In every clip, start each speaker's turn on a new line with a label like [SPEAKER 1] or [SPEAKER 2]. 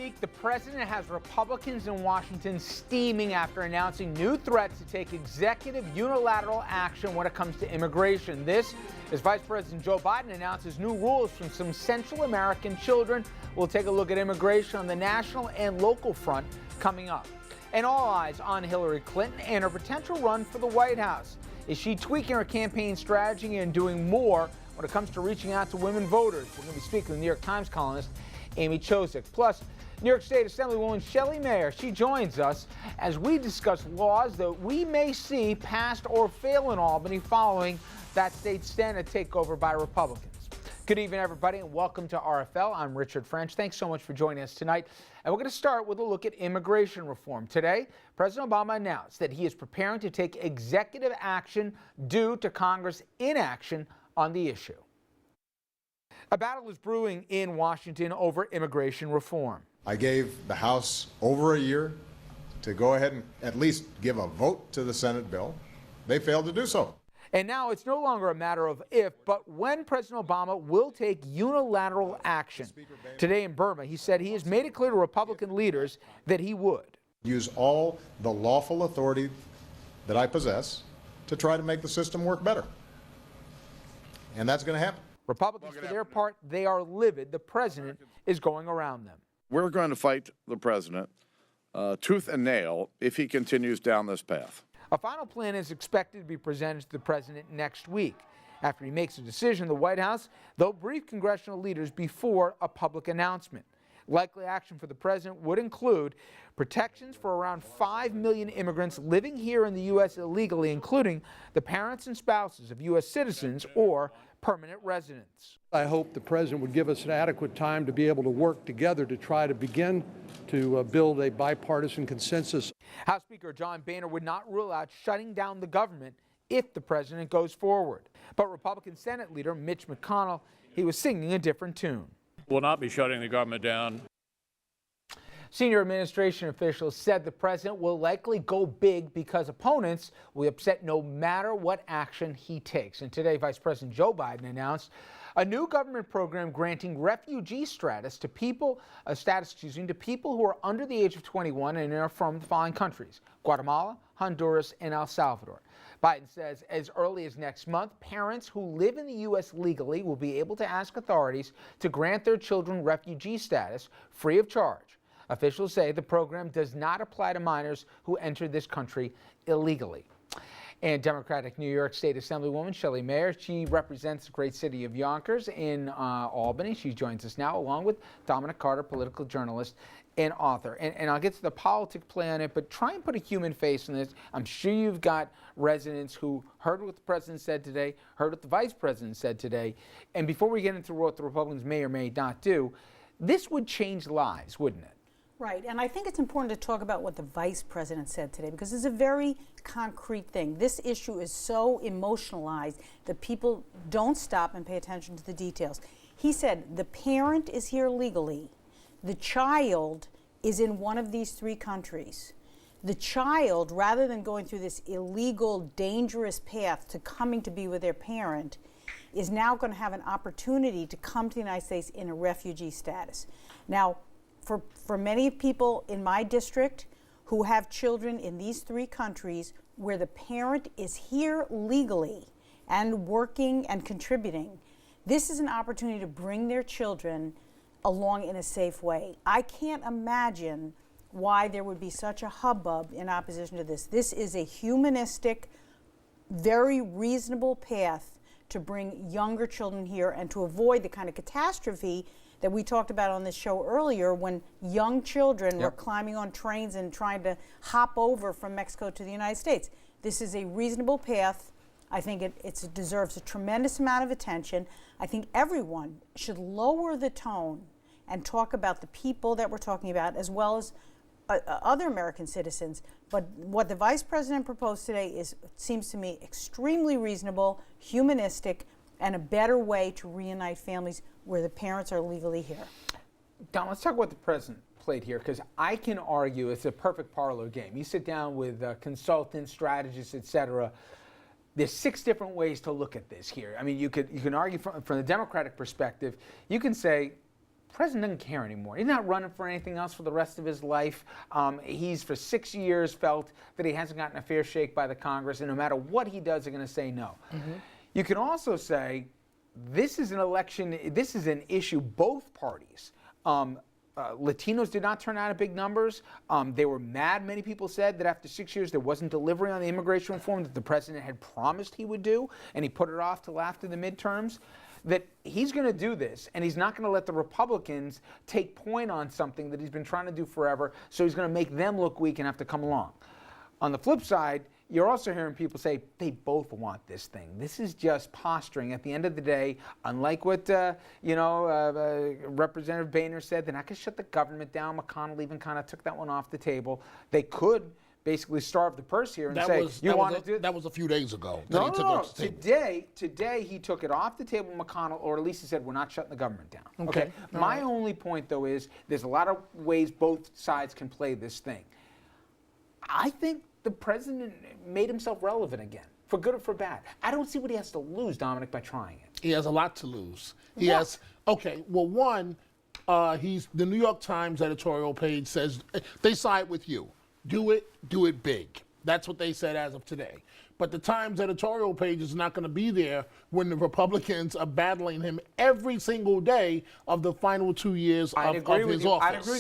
[SPEAKER 1] week, the president has Republicans in Washington steaming after announcing new threats to take executive unilateral action when it comes to immigration. This as Vice President Joe Biden announces new rules from some Central American children. We'll take a look at immigration on the national and local front coming up. And all eyes on Hillary Clinton and her potential run for the White House. Is she tweaking her campaign strategy and doing more when it comes to reaching out to women voters? We're going to be speaking with New York Times columnist Amy Chozick. Plus, New York State Assemblywoman Shelley Mayer. She joins us as we discuss laws that we may see passed or fail in Albany following that state's Senate takeover by Republicans. Good evening, everybody, and welcome to RFL. I'm Richard French. Thanks so much for joining us tonight. And we're going to start with a look at immigration reform. Today, President Obama announced that he is preparing to take executive action due to Congress' inaction on the issue. A battle is brewing in Washington over immigration reform.
[SPEAKER 2] I gave the House over a year to go ahead and at least give a vote to the Senate bill. They failed to do so.
[SPEAKER 1] And now it's no longer a matter of if, but when President Obama will take unilateral action. Today in Burma, he said he has made it clear to Republican leaders that he would
[SPEAKER 2] use all the lawful authority that I possess to try to make the system work better. And that's going to happen.
[SPEAKER 1] Republicans, for their part, they are livid. The president is going around them.
[SPEAKER 3] We're going to fight the president tooth and nail if he continues down this path.
[SPEAKER 1] A final plan is expected to be presented to the president next week. After he makes a decision, the White House, they'll brief congressional leaders before a public announcement. Likely action for the president would include protections for around 5 million immigrants living here in the U.S. illegally, including the parents and spouses of U.S. citizens or permanent residents.
[SPEAKER 4] I hope the president would give us an adequate time to be able to work together to try to begin to build a bipartisan consensus.
[SPEAKER 1] House Speaker John Boehner would not rule out shutting down the government if the president goes forward. But Republican Senate leader Mitch McConnell, he was singing a different tune.
[SPEAKER 5] Will not be shutting the government down.
[SPEAKER 1] Senior administration officials said the president will likely go big because opponents will be upset no matter what action he takes. And today, Vice President Joe Biden announced a new government program granting refugee status to people who are under the age of 21 and are from the following countries: Guatemala, Honduras, and El Salvador. Biden says as early as next month, parents who live in the U.S. legally will be able to ask authorities to grant their children refugee status free of charge. Officials say the program does not apply to minors who entered this country illegally. And Democratic New York State Assemblywoman Shelley Mayer, she represents the great city of Yonkers in Albany. She joins us now along with Dominic Carter, political journalist and author. And I'll get to the politic play on it, but try and put a human face on this. I'm sure you've got residents who heard what the president said today, heard what the vice president said today. And before we get into what the Republicans may or may not do, this would change lives, wouldn't it?
[SPEAKER 6] Right, and I think it's important to talk about what the vice president said today because it's a very concrete thing. This issue is so emotionalized that people don't stop and pay attention to the details. He said the parent is here legally. The child is in one of these three countries. The child, rather than going through this illegal, dangerous path to coming to be with their parent, is now going to have an opportunity to come to the United States in a refugee status. Now, for many people in my district who have children in these three countries where the parent is here legally and working and contributing, this is an opportunity to bring their children along in a safe way. I can't imagine why there would be such a hubbub in opposition to this. This is a humanistic, very reasonable path to bring younger children here and to avoid the kind of catastrophe that we talked about on this show earlier when young children were climbing on trains and trying to hop over from Mexico to the United States. This is a reasonable path. I think it deserves a tremendous amount of attention. I think everyone should lower the tone and talk about the people that we're talking about as well as other American citizens. But what the vice president proposed today seems to me extremely reasonable, humanistic, and a better way to reunite families where the parents are legally here.
[SPEAKER 1] Don, let's talk about the president played here, because I can argue it's a perfect parlor game. You sit down with consultants, strategists, etc. There's 6 different ways to look at this here. I mean, you can argue from the Democratic perspective. You can say president doesn't care anymore. He's not running for anything else for the rest of his life. He's for 6 years felt that he hasn't gotten a fair shake by the Congress, and no matter what he does, they're going to say no. You can also say this is an election, this is an issue both parties. Latinos did not turn out in big numbers. They were mad, many people said, that after 6 years there wasn't delivery on the immigration reform that the president had promised he would do, and he put it off till after the midterms. That he's going to do this, and he's not going to let the Republicans take point on something that he's been trying to do forever, so he's going to make them look weak and have to come along. On the flip side, you're also hearing people say they both want this thing. This is just posturing. At the end of the day, unlike what Representative Boehner said, they're not going to shut the government down. McConnell even kind of took that one off the table. They could basically starve the purse here and
[SPEAKER 7] that was a few days ago.
[SPEAKER 1] No. Today he took it off the table, McConnell, or at least he said we're not shutting the government down. Okay. My only point, though, is there's a lot of ways both sides can play this thing. I think the president made himself relevant again, for good or for bad. I don't see what he has to lose, Dominic, by trying it.
[SPEAKER 7] He has a lot to lose. He has. Okay. Well, one, the New York Times editorial page says they side with you. Do it big. That's what they said as of today. But the Times editorial page is not going to be there when the Republicans are battling him every single day of the final 2 years of his office.
[SPEAKER 1] I'd agree with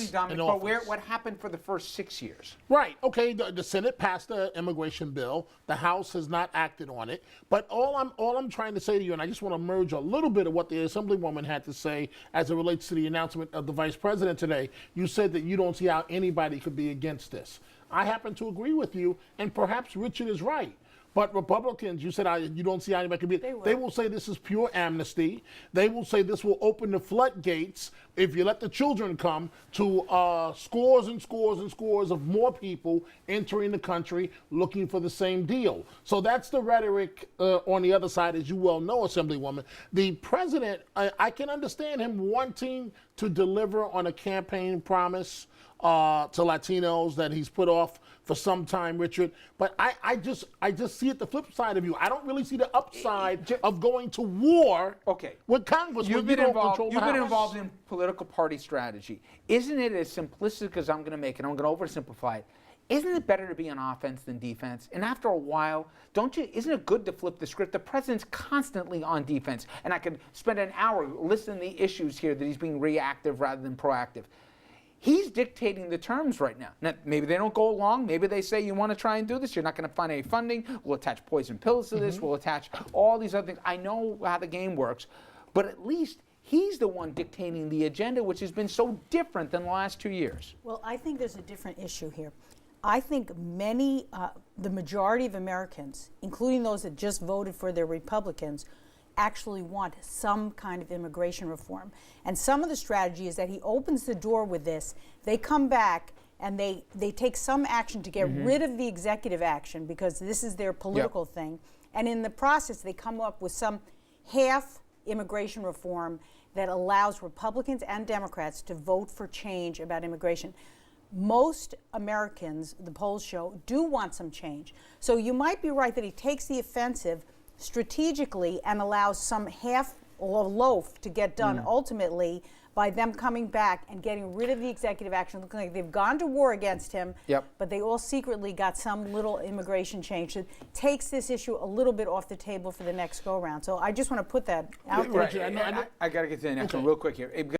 [SPEAKER 1] you, Dominic, but what happened for the first 6 years?
[SPEAKER 7] Right. Okay, the Senate passed the immigration bill. The House has not acted on it. But all I'm trying to say to you, and I just want to merge a little bit of what the Assemblywoman had to say as it relates to the announcement of the Vice President today. You said that you don't see how anybody could be against this. I happen to agree with you, and perhaps Richard is right. But Republicans, you said you don't see how anybody can be. They will say this is pure amnesty. They will say this will open the floodgates, if you let the children come, to scores and scores and scores of more people entering the country looking for the same deal. So that's the rhetoric on the other side, as you well know, Assemblywoman. The president, I can understand him wanting to deliver on a campaign promise to Latinos that he's put off for some time, Richard. But I just see it the flip side of you. I don't really see the upside of going to war with Congress.
[SPEAKER 1] You've been involved in political party strategy. Isn't it as simplistic as I'm going to make it? I'm going to oversimplify it. Isn't it better to be on offense than defense? And after a while, isn't it good to flip the script? The president's constantly on defense. And I could spend an hour listing the issues here that he's being reactive rather than proactive. He's dictating the terms right now. Now, maybe they don't go along. Maybe they say, you want to try and do this? You're not going to find any funding. We'll attach poison pills to this. We'll attach all these other things. I know how the game works. But at least he's the one dictating the agenda, which has been so different than the last 2 years.
[SPEAKER 6] Well, I think there's a different issue here. I think the majority of Americans, including those that just voted for their Republicans, actually want some kind of immigration reform. And some of the strategy is that he opens the door with this, they come back and they take some action to get rid of the executive action because this is their political thing. And in the process, they come up with some half immigration reform that allows Republicans and Democrats to vote for change about immigration. Most Americans, the polls show, do want some change. So you might be right that he takes the offensive strategically and allows some half or loaf to get done ultimately by them coming back and getting rid of the executive action. Looking like they've gone to war against him, but they all secretly got some little immigration change that takes this issue a little bit off the table for the next go-round. So I just want to put that out there.
[SPEAKER 1] I got to get to the next one real quick here.